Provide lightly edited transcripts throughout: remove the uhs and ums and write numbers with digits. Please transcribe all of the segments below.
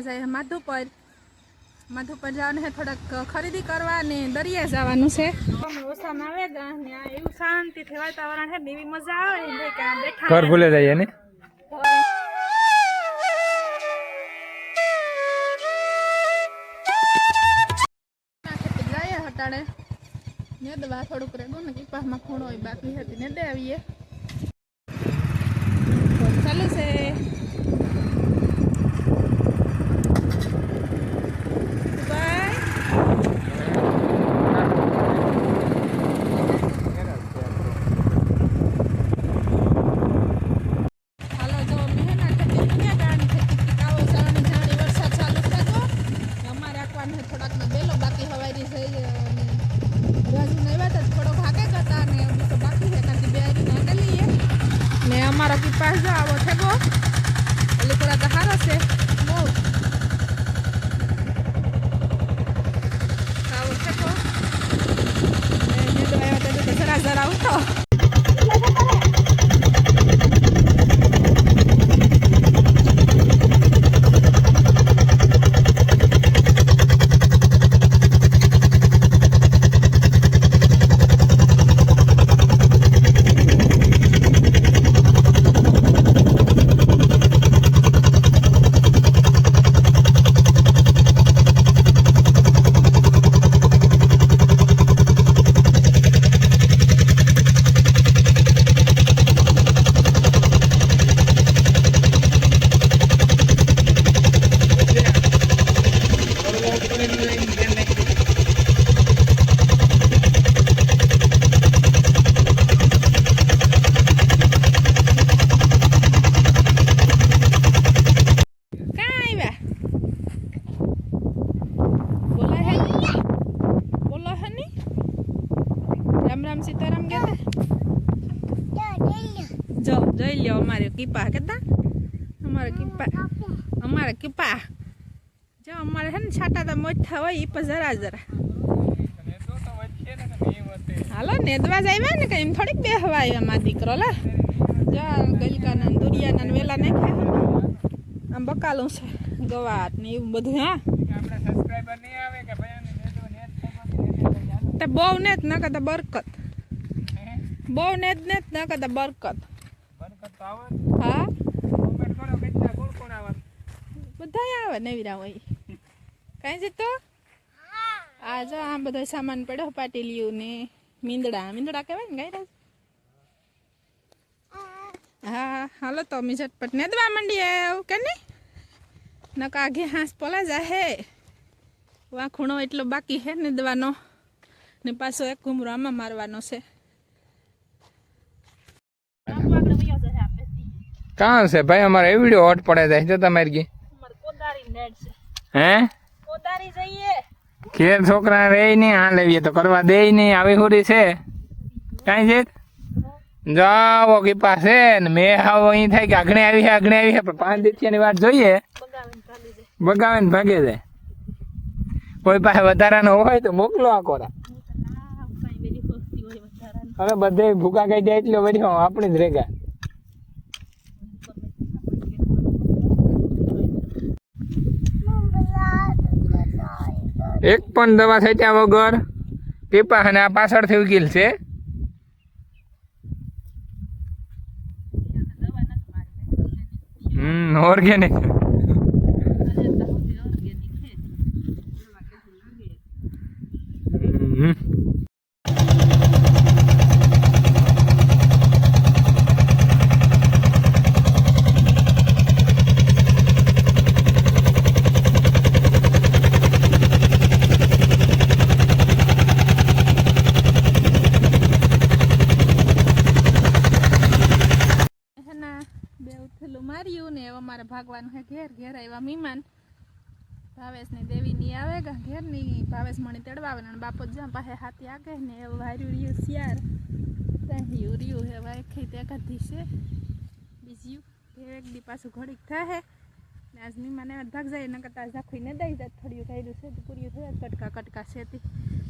જાય માધુપર જવાનું છે, થોડાક ખરીદી કરવા ને દરિયા જવાનું છે. ઓછામાં આવે ગા ને એવું શાંતિથી વાતાવરણ છે ને એવી મજા આવે ને કે આ બેઠા ઘર ભૂલે જાય ને જાય હટાડે ને દવા થોડુંક રેગું ને કીપાસમાં ખૂણો હોય બાકી હતી ને દે આવીએ ચાલુ છે. અમારો પીપાસ જો આવો થેગો એટલે થોડા તો સારો છે બહુ આવો થેગો જરા જરા ઉઠો સીતારામ કે જો જોઈ લ્યો અમારે કીપા કેતા અમારે કીપા જો અમારે છે ને છાટા તો મોટા હોય એ પણ જરા જરા હાલો નેદવા જ આવ્યા ને કઈ થોડીક બેહવા આવ્યા મારા દીકરો લે જો ગલકાના દુરિયાના વેલા નાખ્યા આમ બકાલું છે ગવાટ ને એવું બધું. હા તો બહુ ને જ ન કરતા બરકત બહુ ને જ ન કરતા બરકત. હા બધા આવે નવીરા હોય કઈ છે તો આ જો આ બધો સામાન પડ્યો પાટીલિયું ને મીંદડા કહેવાય ને ગાયરા. હા હાલો તો અમે ઝટપટ નેદવા માંડીએ એવું કે નહીં નકા આઘે હાંસ પોલા જા હે વા ખૂણો એટલો બાકી હે નેદવાનો ને પાછો એક ઘૂમરો આમાં મારવાનો છે. કાં છે ભાઈ અમારે એ વિડીયો હોટ પડે જાય જો તમારી ગઈ હે કોદારી જઈએ ખેર છોકરા રે નહીં આ લેવીએ તો કરવા દે નહીં આવી હોરી છે કાંઈ છે જાઓ કે પાસે ને મેં આવો અહીં થાય કે આગળ આવી છે પણ 5 દિવસની વાત જોઈએ બગાવે ને ભાગે જાય. કોઈ પાસે વધારાનો હોય તો મોકલો આ કોરા હવે બધે ભૂકા કઈ જાય એટલો બધી આપણી જ રેગા. એક પણ દવા છાંટ્યા વગર પીપા અને આ પાછળથી ઉકેલ છે. ઓર્ગેનિક માર્યું ને અમારે ભાગવાનું હે ઘેર આવ્યા મહેમાન ભાવેશ ને દેવી ની આવે ગા ઘેર ની ભાવેશ મણી તેડવા આવે ને બાપો જ્યાં પાસે હાથી આગે ને એવું વાર્યું રહ્યું શિયાર ત્યાં રહ્યું હે ભાઈ ખઈ તે કાઢી છે બીજું એક દી પાછું ઘડીક થાય ને આજ મહેમાન એવા ભાગ જાય ન કરતા ઝાખું ને દઈ જાય થોડું કર્યું છે પૂર્યું થયા કટકા છે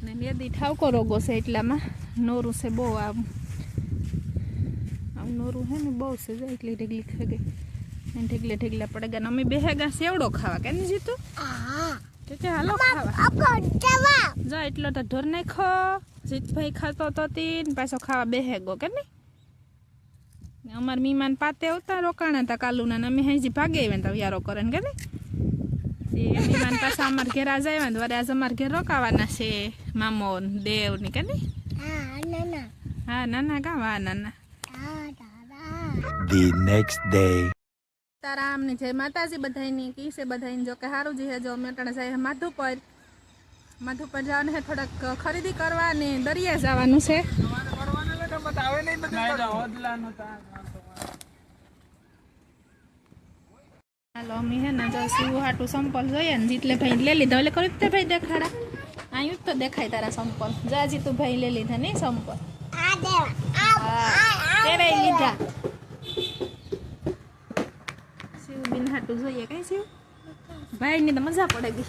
ને નેદી ઠાવકો રોગો છે એટલામાં નોરું છે બહુ આમ નોરું હે ને બહુ છે એટલે ઢગલી થઈ ગઈ ઢીગલે ઢીગલે પડેગા ને અમે બેહેગા સેવડો ખાવા કે નહીં જીતું કે હાલો ખાવા જો એટલો તો ઢોર નાખો જીતભાઈ ખાતો તો તીન પાછો ખાવા બેહેગો કે નહીં અમાર મીમાન પાતે આવતા રોકાણા હતા કાલુના ને અમે હજી ભાગે આવ્યા તા યારો કરે ને કે નહીં એ મીમાન પાછા અમાર ઘેર આજ આવ્યા ને વરે આજ અમાર ઘેર રોકાવાના છે મામો દેવ ની કે નહીં હા નાના કા વા નાના The next day. તારામ ની જય માતાજી બધાની કી છે બધાની જો કે સારું જ છે જો મેટણ જાય માધુપર જવાનું છે થોડાક ખરીદી કરવા ને દરિયા જવાનું છે હાલો અમે હે ને જો સીવું હાટું સંપલ જોઈએ ને જીતલે ભાઈ લઈ લીધા એટલે કર્યું તે ભાઈ દેખાડા અહીં તો દેખાય તારા સંપલ જા જીતું ભાઈ લઈ લીધા નહીં સંપલ તેરે લીધા શિવ બિન હાટું જોઈએ કઈ શિવ ભાઈ ની તો મજા પડે ગઈ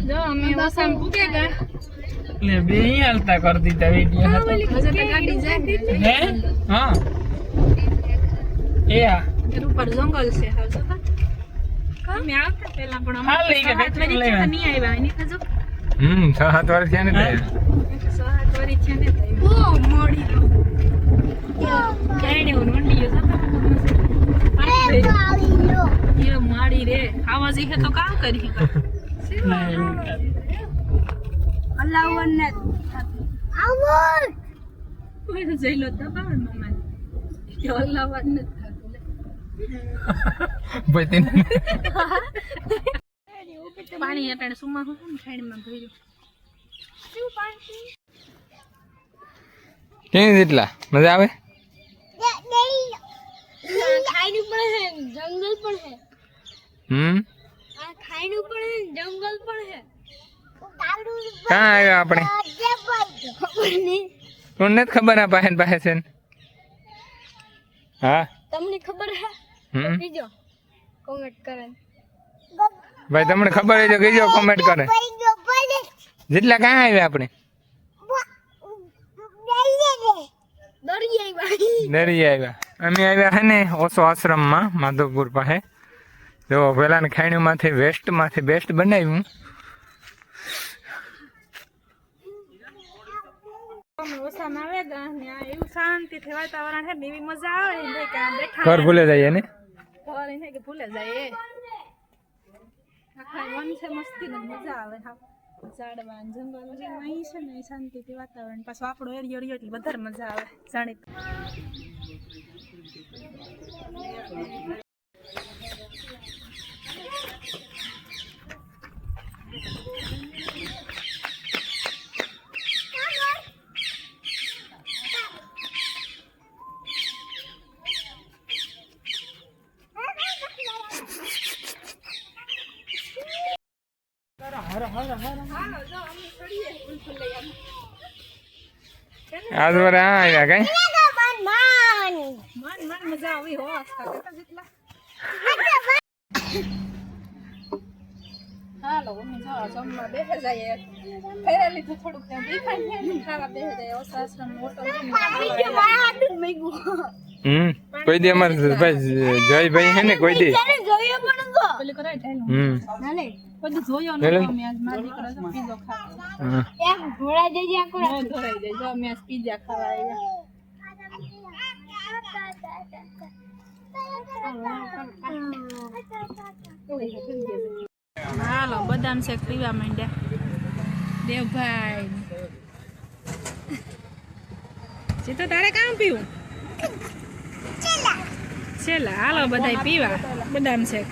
જો અમે ઓસામ પૂકે ગયા લે બે હાલતા કર દીધા વિડિયો હતો મજા તો ગાડી જાય હે હા એ આ એર ઉપર જંગલ છે હાલ જો અમે આવતા પહેલા પણ અમે હા લઈ ગયા નહીં આવ્યા એની તો જો 6-7 વર્ષ થયા ને તે 7 વર્ષ છે ને ઓ મોડી ક્યાંય ને મંડી એ માડી રે આવા જઈ તો કામ કરી અલ્લાહવન ને આવર કોઈ જઈલો દબાવન મમ્મા કે અલ્લાહવન ને બતીન પાણી અટાણે સુમા હું ખાઈમાં ભર્યું શું પાણી કેવી જેટલા મજા આવે ખાઈનું પણ હે જંગલ પણ હે આ ખાઈનું પણ હે જંગલ પણ હે ક્યાં આવ્યા આપણે કોને ખબર આ પાસે પાસે છે હા તમને ખબર હે હમ કીજો કોમેન્ટ કરે ભાઈ તમને ખબર હોય તો કીજો કોમેન્ટ કરે જેટલા ક્યાં આવ્યા આપણે દરિયા આવ્યા અમે આવ્યા હે ને ઓસો આશ્રમમાં માધવપુર પાસે જો પેલા ને ખાણીમાંથી વેસ્ટમાંથી બેસ્ટ બનાવ્યું ઓસામાં આવે ને એવું શાંતિથી વાતાવરણ છે ને એવી મજા આવે ને કે આ બેઠા ઘર ભૂલે જઈએ ને ઘર એને કે ભૂલે જાય આખા વન છે મસ્તી ને મજા આવે હા ઝાડવા ને જંગલ અહીં છે ને શાંતિથી વાતાવરણ પાછું આપણો એરિયો રહ્યો એટલે વધારે મજા આવે જાણી આજ વરે આ આવ્યા કઈ મન મજા આવી હો આસ્તા જેટલા હાલો અમે જો જમવા બેસે જઈએ ફેરેલી તો થોડુંક ત્યાં દેખાય ને ખાવા બેસે જાય ઓસાશ્રમ મોટો કોઈ દી અમાર ભાઈ જયભાઈ હે ને કોઈ દી પેલી કરાય ટાઈમ નાલે બધું જોયો ને અમે આજ મારી દીકરો તો પીઝો ખાવા એક ઘોડા જઈ જ્યાં કોણ નો ધરાઈ જાય જો અમે આજ પીઝા ખાવા આવ્યા હાલો બદામ શેક પીવા માંડ્યા દેવભાઈ તો તારે કામ પીવું છેલ્લા હાલો બધાય પીવા બદામ શેક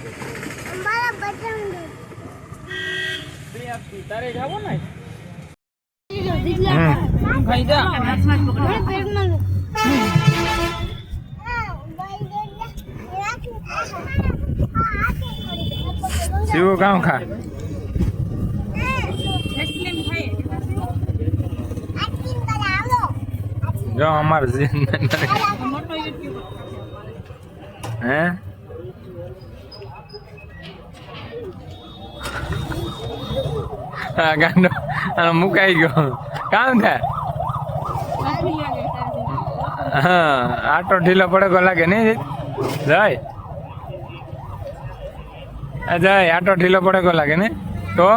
ભાઈ જા શિવ કામ ખા જો અમાર હે હા ગાંડો મુકાઈ ગયો કામ થાય હા આટો ઢીલો પડે લાગે નહીં જય જય આટો ઢીલો પડે લાગે ને તો